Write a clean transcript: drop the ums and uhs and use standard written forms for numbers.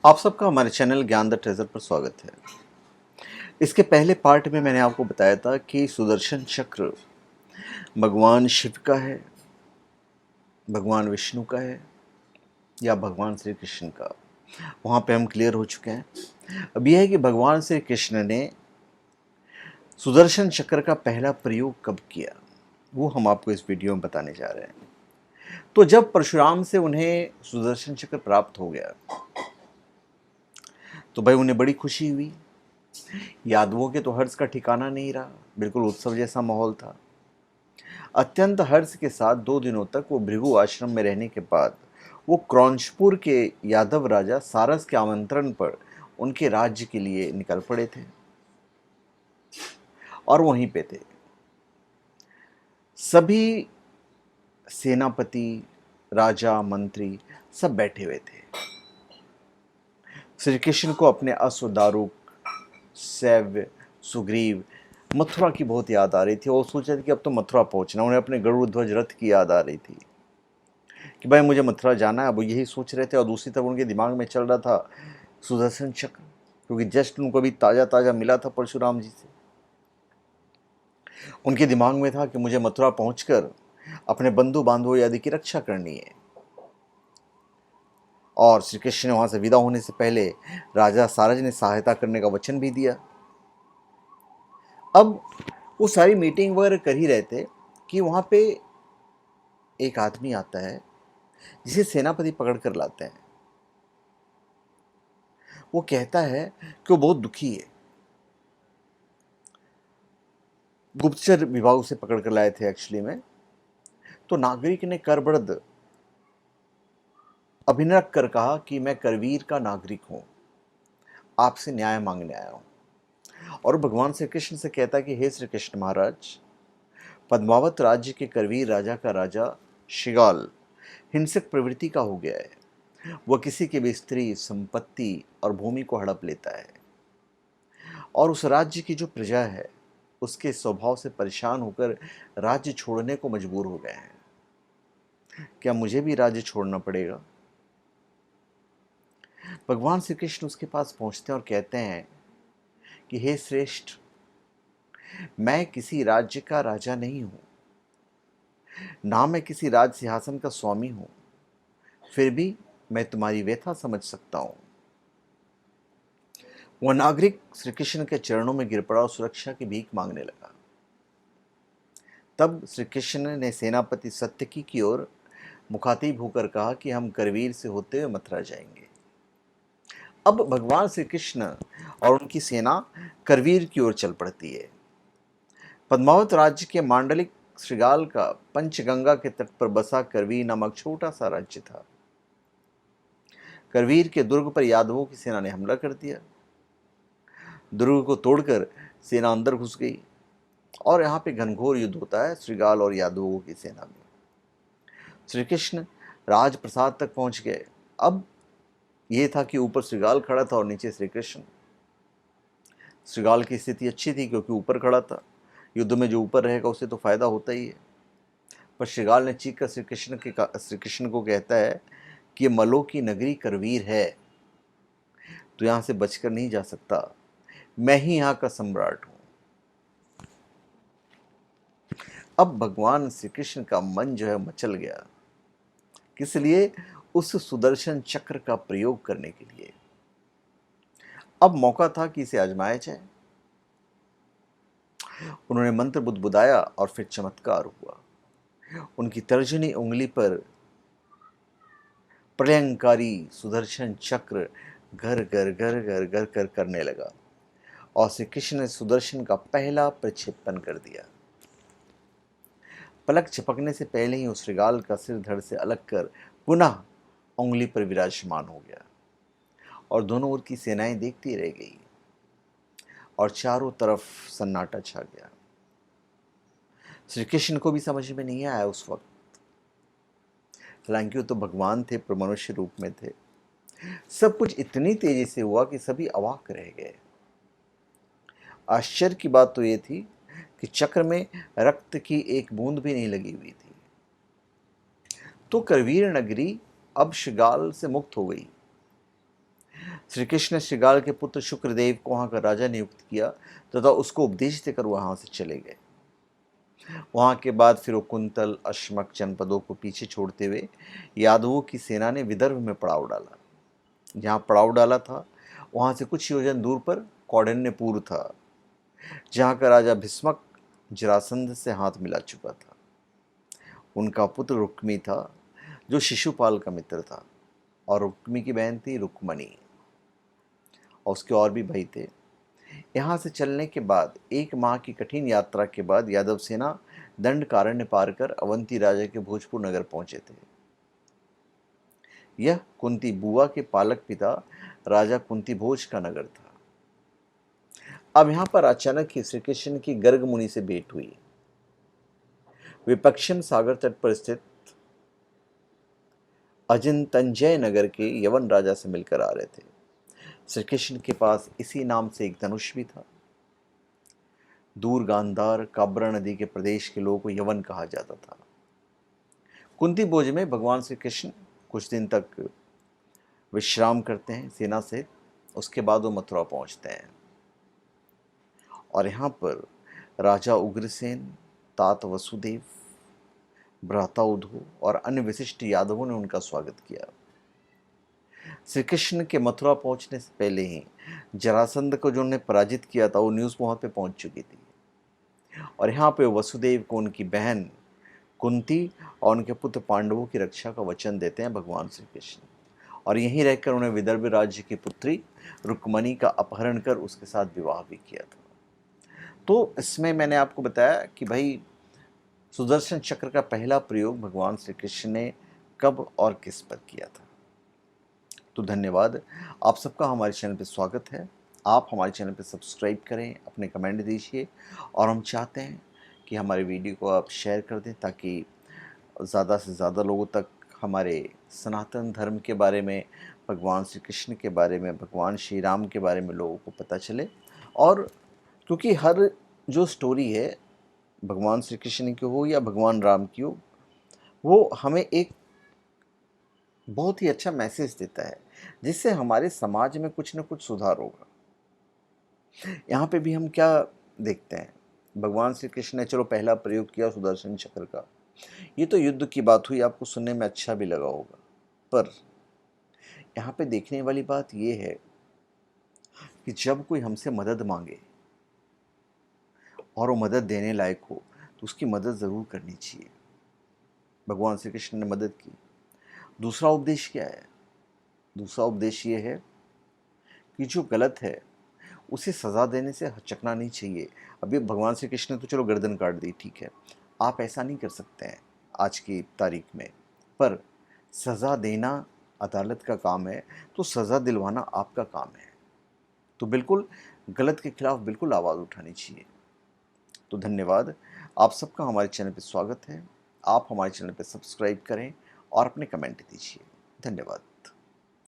आप सबका हमारे चैनल ज्ञान द ट्रेजर पर स्वागत है। इसके पहले पार्ट में मैंने आपको बताया था कि सुदर्शन चक्र भगवान शिव का है, भगवान विष्णु का है या भगवान श्री कृष्ण का। वहाँ पे हम क्लियर हो चुके हैं। अब यह है कि भगवान श्री कृष्ण ने सुदर्शन चक्र का पहला प्रयोग कब किया, वो हम आपको इस वीडियो में बताने जा रहे हैं। तो जब परशुराम से उन्हें सुदर्शन चक्र प्राप्त हो गया तो भाई उन्हें बड़ी खुशी हुई। यादवों के तो हर्ष का ठिकाना नहीं रहा, बिल्कुल उत्सव जैसा माहौल था। अत्यंत हर्ष के साथ 2 दिनों तक वो भृगु आश्रम में रहने के बाद वो क्रौंचपुर के यादव राजा सारस के आमंत्रण पर उनके राज्य के लिए निकल पड़े थे और वहीं पे थे। सभी सेनापति, राजा, मंत्री सब बैठे हुए थे। श्री कृष्ण को अपने अश्व, दारुक, सैव्य, सुग्रीव, मथुरा की बहुत याद आ रही थी और सोच रहे थे कि अब तो मथुरा पहुंचना। उन्हें अपने गरुड़ ध्वज रथ की याद आ रही थी कि भाई मुझे मथुरा जाना है। अब यही सोच रहे थे और दूसरी तरफ उनके दिमाग में चल रहा था सुदर्शन चक्र, क्योंकि जस्ट उनको अभी ताज़ा ताज़ा मिला था परशुराम जी से। उनके दिमाग में था कि मुझे मथुरा पहुंचकर अपने बंधु बांधवों आदि की रक्षा करनी है। और श्री कृष्ण ने वहां से विदा होने से पहले राजा सारज ने सहायता करने का वचन भी दिया। अब वो सारी मीटिंग वगैरह कर ही रहे थे कि वहां पे एक आदमी आता है जिसे सेनापति पकड़ कर लाते हैं। वो कहता है कि वो बहुत दुखी है। गुप्तचर विभाग से पकड़ कर लाए थे एक्चुअली में। तो नागरिक ने करबढ़ अभिनय कर कहा कि मैं करवीर का नागरिक हूं, आपसे न्याय मांगने आया हूं। और भगवान श्री कृष्ण से कहता है कि हे श्री कृष्ण महाराज, पद्मावत राज्य के करवीर राजा का राजा शिगाल हिंसक प्रवृत्ति का हो गया है। वह किसी की भी स्त्री, संपत्ति और भूमि को हड़प लेता है और उस राज्य की जो प्रजा है उसके स्वभाव से परेशान होकर राज्य छोड़ने को मजबूर हो गए हैं। क्या मुझे भी राज्य छोड़ना पड़ेगा? भगवान श्री कृष्ण उसके पास पहुंचते हैं और कहते हैं कि हे श्रेष्ठ, मैं किसी राज्य का राजा नहीं हूं, ना मैं किसी राज सिंहासन का स्वामी हूं, फिर भी मैं तुम्हारी व्यथा समझ सकता हूं। वह नागरिक श्री कृष्ण के चरणों में गिर पड़ा और सुरक्षा की भीख मांगने लगा। तब श्री कृष्ण ने सेनापति सत्यकी की ओर मुखातिब होकर कहा कि हम करवीर से होते हुए मथुरा जाएंगे। अब भगवान श्री कृष्ण और उनकी सेना करवीर की ओर चल पड़ती है। पद्मावत राज्य के मांडलिक श्रृगाल का पंचगंगा के तट पर बसा करवीर नामक छोटा सा राज्य था। करवीर के दुर्ग पर यादवों की सेना ने हमला कर दिया। दुर्ग को तोड़कर सेना अंदर घुस गई और यहाँ पे घनघोर युद्ध होता है श्रृगाल और यादवों की सेना में। श्री कृष्ण राजप्रसाद तक पहुंच गए। अब यह था कि ऊपर श्रृगाल खड़ा था और नीचे श्री कृष्ण। श्रृगाल की स्थिति अच्छी थी क्योंकि ऊपर खड़ा था। युद्ध में जो ऊपर रहेगा उसे तो फायदा होता ही है। पर श्रृगाल ने चीख कर श्री कृष्ण को कहता है कि ये मलों की नगरी करवीर है, तो यहां से बचकर नहीं जा सकता। मैं ही यहाँ का सम्राट हूं। अब भगवान श्री कृष्ण का मन जो है मचल गया। किस लिए? उस सुदर्शन चक्र का प्रयोग करने के लिए। अब मौका था कि इसे आजमाया जाए। उन्होंने मंत्र बुदबुदाया और फिर चमत्कार हुआ। उनकी तर्जनी उंगली पर प्रलयंकारी सुदर्शन चक्र घर घर घर घर घर कर करने लगा और श्री कृष्ण ने सुदर्शन का पहला प्रक्षेपण कर दिया। पलक झपकने से पहले ही उस श्रृगाल का सिर धड़ से अलग कर पुनः उंगली पर विराजमान हो गया और दोनों ओर की सेनाएं देखती रह गई और चारों तरफ सन्नाटा छा गया। श्री कृष्ण को भी समझ में नहीं आया उस वक्त। हालांकि वो तो भगवान थे, पर मनुष्य रूप में थे। सब कुछ इतनी तेजी से हुआ कि सभी अवाक रह गए। आश्चर्य की बात तो ये थी कि चक्र में रक्त की एक बूंद भी नहीं लगी हुई थी। तो करवीर नगरी अब श्रृगाल से मुक्त हो गई। श्री कृष्ण ने श्रीगाल के पुत्र शुक्रदेव को वहाँ का राजा नियुक्त किया तथा उसको उपदेश देकर वहाँ से चले गए। वहाँ के बाद फिर वो कुंतल अश्मक जनपदों को पीछे छोड़ते हुए यादवों की सेना ने विदर्भ में पड़ाव डाला। जहाँ पड़ाव डाला था वहाँ से कुछ योजन दूर पर कौंडिन्यपुर था, जहाँ का राजा भीष्मक जरासंध से हाथ मिला चुका था। उनका पुत्र रुक्मी था जो शिशुपाल का मित्र था, और रुक्मी की बहन थी रुक्मणी, और उसके और भी भाई थे। यहाँ से चलने के बाद 1 माह की कठिन यात्रा के बाद यादव सेना दंडकारण्य पार कर अवंती राजा के भोजपुर नगर पहुंचे थे। यह कुंती बुआ के पालक पिता राजा कुंती भोज का नगर था। अब यहाँ पर अचानक ही श्री कृष्ण की गर्ग मुनि से भेंट हुई। वे पश्चिम सागर तट पर स्थित अजिंतंजय नगर के यवन राजा से मिलकर आ रहे थे। श्री कृष्ण के पास इसी नाम से एक धनुष भी था। दूर गांधार काब्रा नदी के प्रदेश के लोगों को यवन कहा जाता था। कुंती भोज में भगवान श्री कृष्ण कुछ दिन तक विश्राम करते हैं सेना से। उसके बाद वो मथुरा पहुंचते हैं, और यहाँ पर राजा उग्रसेन, तात वसुदेव, भ्राता उद्धव और अन्य विशिष्ट यादवों ने उनका स्वागत किया। श्री कृष्ण के मथुरा पहुंचने से पहले ही जरासंध को जो उन्होंने पराजित किया था वो न्यूज़ वहाँ पे पहुंच चुकी थी, और यहाँ पे वसुदेव को उनकी बहन कुंती और उनके पुत्र पांडवों की रक्षा का वचन देते हैं भगवान श्री कृष्ण, और यहीं रहकर उन्हें विदर्भ राज्य की पुत्री रुक्मणी का अपहरण कर उसके साथ विवाह भी किया था। तो इसमें मैंने आपको बताया कि भाई सुदर्शन चक्र का पहला प्रयोग भगवान श्री कृष्ण ने कब और किस पर किया था। तो धन्यवाद, आप सबका हमारे चैनल पर स्वागत है। आप हमारे चैनल पर सब्सक्राइब करें, अपने कमेंट दीजिए, और हम चाहते हैं कि हमारे वीडियो को आप शेयर कर दें ताकि ज़्यादा से ज़्यादा लोगों तक हमारे सनातन धर्म के बारे में, भगवान श्री कृष्ण के बारे में, भगवान श्री राम के बारे में लोगों को पता चले। और क्योंकि हर जो स्टोरी है भगवान श्री कृष्ण की हो या भगवान राम की हो, वो हमें एक बहुत ही अच्छा मैसेज देता है जिससे हमारे समाज में कुछ न कुछ सुधार होगा। यहाँ पे भी हम क्या देखते हैं, भगवान श्री कृष्ण ने चलो पहला प्रयोग किया सुदर्शन चक्र का, ये तो युद्ध की बात हुई, आपको सुनने में अच्छा भी लगा होगा, पर यहाँ पे देखने वाली बात ये है कि जब कोई हमसे मदद मांगे और वो मदद देने लायक हो तो उसकी मदद ज़रूर करनी चाहिए। भगवान श्री कृष्ण ने मदद की। दूसरा उपदेश क्या है? दूसरा उपदेश ये है कि जो गलत है उसे सज़ा देने से हचकना नहीं चाहिए। अभी भगवान श्री कृष्ण ने तो चलो गर्दन काट दी, ठीक है, आप ऐसा नहीं कर सकते हैं आज की तारीख में, पर सज़ा देना अदालत का काम है, तो सज़ा दिलवाना आपका काम है। तो बिल्कुल गलत के खिलाफ बिल्कुल आवाज़ उठानी चाहिए। तो धन्यवाद, आप सबका हमारे चैनल पर स्वागत है। आप हमारे चैनल पर सब्सक्राइब करें और अपने कमेंट दीजिए। धन्यवाद।